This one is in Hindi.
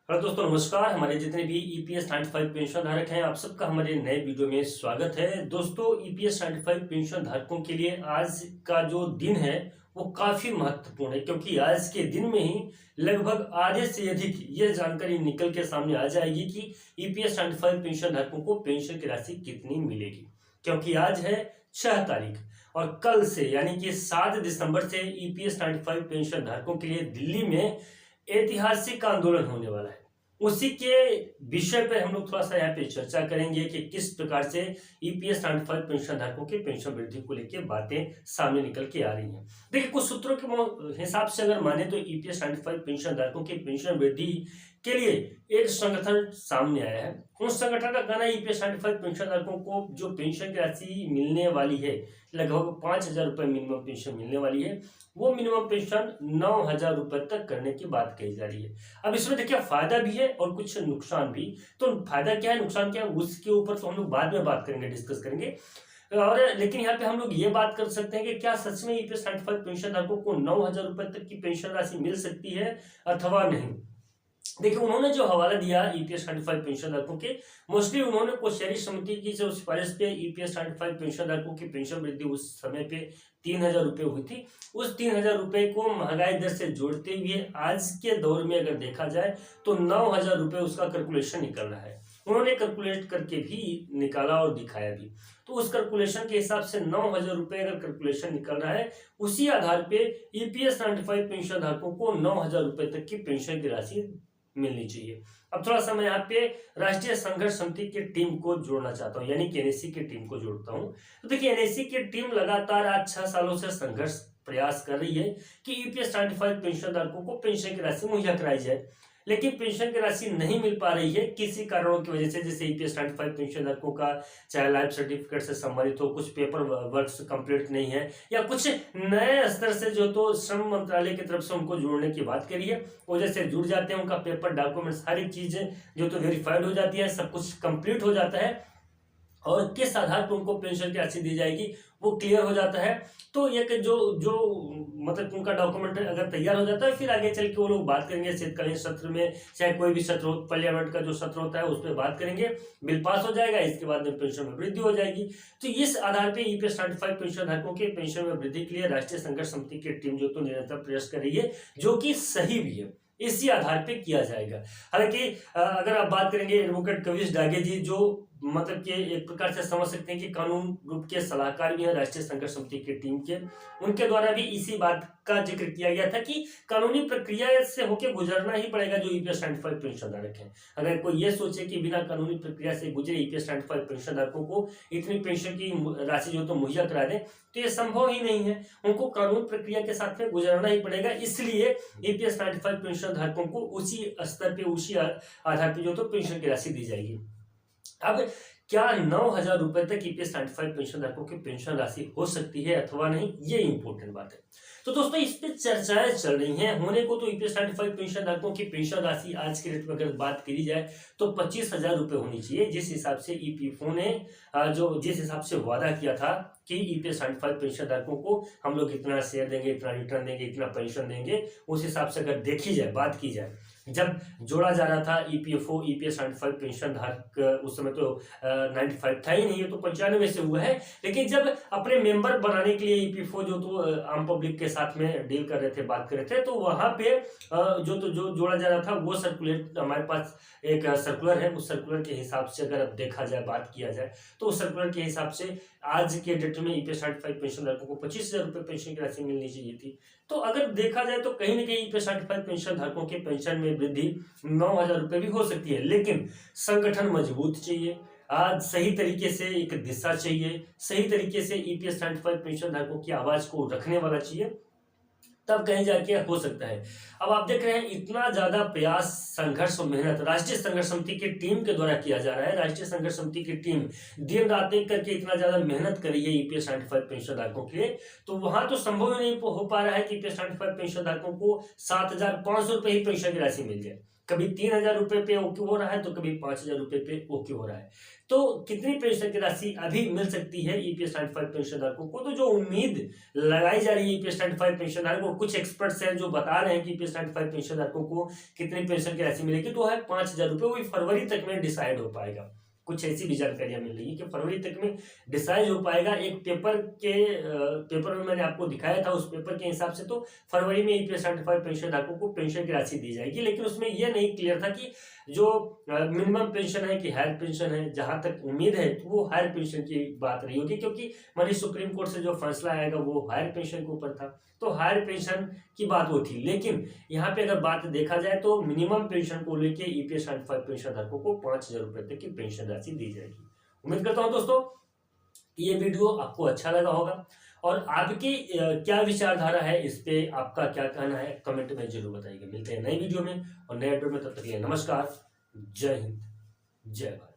हेलो दोस्तों, नमस्कार। हमारे जितने भी ईपीएस 95 पेंशन धारक हैं, आप सबका हमारे नए वीडियो में स्वागत है। दोस्तों, ईपीएस 95 पेंशन धारकों के लिए आज का जो दिन है वो काफी महत्वपूर्ण है, क्योंकि आज के दिन में ही लगभग आधे से अधिक ये जानकारी निकल के सामने आ जाएगी कि ईपीएस 95 पेंशन धारकों को पेंशन की राशि कितनी मिलेगी। क्योंकि आज है 6 तारीख और कल से यानी कि 7 दिसंबर से ईपीएस 95 पेंशन धारकों के लिए दिल्ली में ऐतिहासिक आंदोलन होने वाला है। उसी के विषय पर हम लोग थोड़ा सा यहाँ पे चर्चा करेंगे कि किस प्रकार से ईपीएस 95 पेंशन धारकों के पेंशन वृद्धि को लेकर बातें सामने निकल के आ रही हैं। देखिए, कुछ सूत्रों के हिसाब से अगर माने तो ईपीएस 95 पेंशन धारकों के पेंशन वृद्धि के लिए एक संगठन सामने आया है। उस संगठन का कहना है ईपीएस 95 पेंशन धारकों को जो पेंशन की राशि मिलने वाली है, लगभग 5,000 रुपए मिनिमम पेंशन मिलने वाली है, वो मिनिमम पेंशन 9,000 रुपए तक करने की बात कही जा रही है। अब इसमें देखिए, फायदा भी है और कुछ नुकसान भी। तो फायदा क्या है, नुकसान क्या है, उसके ऊपर तो हम लोग बाद में बात करेंगे, डिस्कस करेंगे। और लेकिन यहाँ पे हम लोग ये बात कर सकते हैं कि क्या सच में ईपीएस 95 पेंशन धारकों को 9,000 रुपए तक की पेंशन राशि मिल सकती है अथवा नहीं। देखिए, उन्होंने जो हवाला दिया ईपीएस 95 पेंशन धारकों के, मोस्टली उन्होंने कोषागार समिति की जो सिफारिश पे ईपीएस 95 पेंशन धारकों की पेंशन वृद्धि उस समय पे 3,000 रुपए हुई थी। उस 3,000 रुपए को महंगाई दर से जोड़ते हुए आज के दौर में अगर देखा जाए तो 9,000 रुपए उसका कैलकुलेशन निकल रहा है। उन्होंने कैलकुलेट करके भी निकाला और दिखाया भी। तो उस कैलकुलेशन के हिसाब से 9,000 रुपए अगर कैलकुलेशन निकल रहा है, उसी आधार पे ईपीएस 95 पेंशन धारकों को 9,000 रुपए तक की पेंशन की राशि मिलनी चाहिए। अब थोड़ा सा मैं यहाँ पे राष्ट्रीय संघर्ष समिति की टीम को जोड़ना चाहता हूँ, यानी कि एनएससी की टीम को जोड़ता हूँ। तो देखिए, एनएससी की टीम लगातार आज 6 सालों से संघर्ष प्रयास कर रही है कि ईपीएस 95 पेंशन धारकों को पेंशन की राशि मुहैया कराई जाए, लेकिन पेंशन की राशि नहीं मिल पा रही है किसी कारणों की वजह से। जैसे ईपीएस 95 पेंशन धारकों का चाहे लाइफ सर्टिफिकेट से संबंधित हो, कुछ पेपर वर्क कंप्लीट नहीं है, या कुछ नए स्तर से जो तो श्रम मंत्रालय की तरफ से उनको जोड़ने की बात करी है, वो जैसे जुड़ जाते हैं, उनका पेपर डॉक्यूमेंट सारी चीजें जो तो वेरीफाइड हो जाती है, सब कुछ कंप्लीट हो जाता है और किस आधार पर उनको पेंशन की राशि दी जाएगी वो क्लियर हो जाता है। तो ये कि जो जो मतलब उनका डॉक्यूमेंट अगर तैयार हो जाता है, फिर आगे चल के वो लोग बात करेंगे शीतकालीन सत्र में, चाहे कोई भी सत्र हो, पार्लियामेंट का जो सत्र होता है उस पर बात करेंगे, बिल पास हो जाएगा, इसके बाद में पेंशन में वृद्धि हो जाएगी। तो इस आधार पर ईपीएस 95 पेंशन धारकों के पेंशन में वृद्धि के लिए राष्ट्रीय संघर्ष समिति की टीम जो तो निरंतर प्रयास कर रही है, जो कि सही भी है, इसी आधार पे किया जाएगा। हालांकि अगर आप बात करेंगे एडवोकेट कविश डागे जी, जो मतलब कि एक प्रकार से समझ सकते हैं कि कानून रूप के सलाहकार भी हैं राष्ट्रीय संघर्ष समिति की टीम के, उनके द्वारा भी इसी बात का जिक्र किया गया था कि कानूनी प्रक्रिया से होकर गुजरना ही पड़ेगा जो ईपीएस 95 पेंशन धारक है। अगर कोई ये सोचे कि बिना कानूनी प्रक्रिया से गुजरे ईपीएस 95 पेंशन धारकों को इतनी पेंशन की राशि जो तो मुहैया करा दें, तो ये संभव ही नहीं है। उनको कानून प्रक्रिया के साथ में गुजरना ही पड़ेगा। इसलिए ईपीएस 95 पेंशन धारकों को उसी स्तर पे, उसी आधार पर जो तो पेंशन की राशि दी जाएगी। अब क्या 9,000 रुपए तक ईपीएस 95 पेंशन धारकों की पेंशन राशि हो सकती है अथवा नहीं, ये इंपॉर्टेंट बात है। तो दोस्तों, इस पे चर्चाएं चल रही हैं। होने को तो ईपीएस 95 पेंशन धारकों की पेंशन राशि आज के रेट में अगर बात करी जाए तो 25,000 रुपए होनी चाहिए, जिस हिसाब से ईपीएफओ ने जिस हिसाब से वादा किया था कि ईपीएस 95 पेंशन धारकों को हम लोग इतना शेयर देंगे, इतना रिटर्न देंगे, इतना पेंशन देंगे, उस हिसाब से अगर देखी जाए, बात की जाए, जब जोड़ा जा रहा था ईपीएफओ ईपीएस 95 पेंशन धारक, उस समय तो 95 था ही नहीं, ये तो 95 से हुआ है। लेकिन जब अपने मेंबर बनाने के लिए ईपीएफओ जो तो आम पब्लिक के साथ में डील कर रहे थे, बात कर रहे थे, तो वहां पे जो जोड़ा जा रहा था वो सर्कुलेट, हमारे पास एक सर्कुलर है, उस सर्कुलर के हिसाब से अगर अब देखा जाए, बात किया जाए, तो उस सर्कुलर के हिसाब से आज के डेट में ईपीएस 95 पेंशन धारकों को 25,000 रुपए पेंशन की राशि मिलनी चाहिए थी। तो अगर देखा जाए तो कहीं ना कहीं ईपीएस 95 पेंशन धारकों के पेंशन में वृद्धि 9,000 रुपए भी हो सकती है, लेकिन संगठन मजबूत चाहिए, आज सही तरीके से एक दिशा चाहिए, सही तरीके से ईपीएस 95 पेंशन धारकों की आवाज को रखने वाला चाहिए, तब कहीं जाके हो सकता है। अब आप देख रहे हैं इतना ज्यादा प्रयास, संघर्ष और मेहनत राष्ट्रीय संघर्ष समिति की टीम के द्वारा किया जा रहा है। राष्ट्रीय संघर्ष समिति की टीम दिन रात एक करके इतना ज्यादा मेहनत करी है ईपीएस 95 पेंशन धारकों के लिए, तो वहां तो संभव ही नहीं हो पा रहा है कि ईपीएस 95 पेंशन धारकों को 7,500 रुपए ही पेंशन की राशि मिल जाए। कभी 3,000 रुपए पे ओके हो रहा है तो कभी 5,000 रुपए पे ओके हो रहा है। तो कितनी पेंशन की राशि अभी मिल सकती है ईपीएस 95 पेंशन धारकों को? तो जो उम्मीद लगाई जा रही है ईपीएस 95 पेंशन धारकों, कुछ एक्सपर्ट्स हैं जो बता रहे हैं कि ईपीएस 95 पेंशन धारकों को कितनी पेंशन की राशि मिलेगी, तो है 5,000 रुपए। वो फरवरी तक में डिसाइड हो पाएगा। कुछ ऐसी भी जानकारियां मिल रही है कि फरवरी तक में डिसाइड हो पाएगा। एक पेपर में मैंने आपको दिखाया था, उस पेपर के हिसाब से तो फरवरी में ईपीएस 95 पेंशन धारकों को पेंशन की राशि दी जाएगी। लेकिन उसमें यह नहीं क्लियर था कि जो मिनिमम पेंशन है कि हायर पेंशन है। जहां तक उम्मीद है तो वो हायर पेंशन की बात रही होगी, क्योंकि मानी सुप्रीम कोर्ट से जो फैसला आएगा वो हायर पेंशन के ऊपर था, तो हायर पेंशन की बात वो थी। लेकिन यहाँ पे अगर बात देखा जाए तो मिनिमम पेंशन को लेके ईपीएस 95 पेंशन धारकों को 5,000 रुपए तक की पेंशन राशि दी जाएगी। उम्मीद करता हूं दोस्तों ये वीडियो आपको अच्छा लगा होगा, और आपकी क्या विचारधारा है इस पे, आपका क्या कहना है कमेंट में जरूर बताइएगा। मिलते हैं नई वीडियो में और नए अपडेट में, तब तक के लिए नमस्कार, जय हिंद, जय भारत।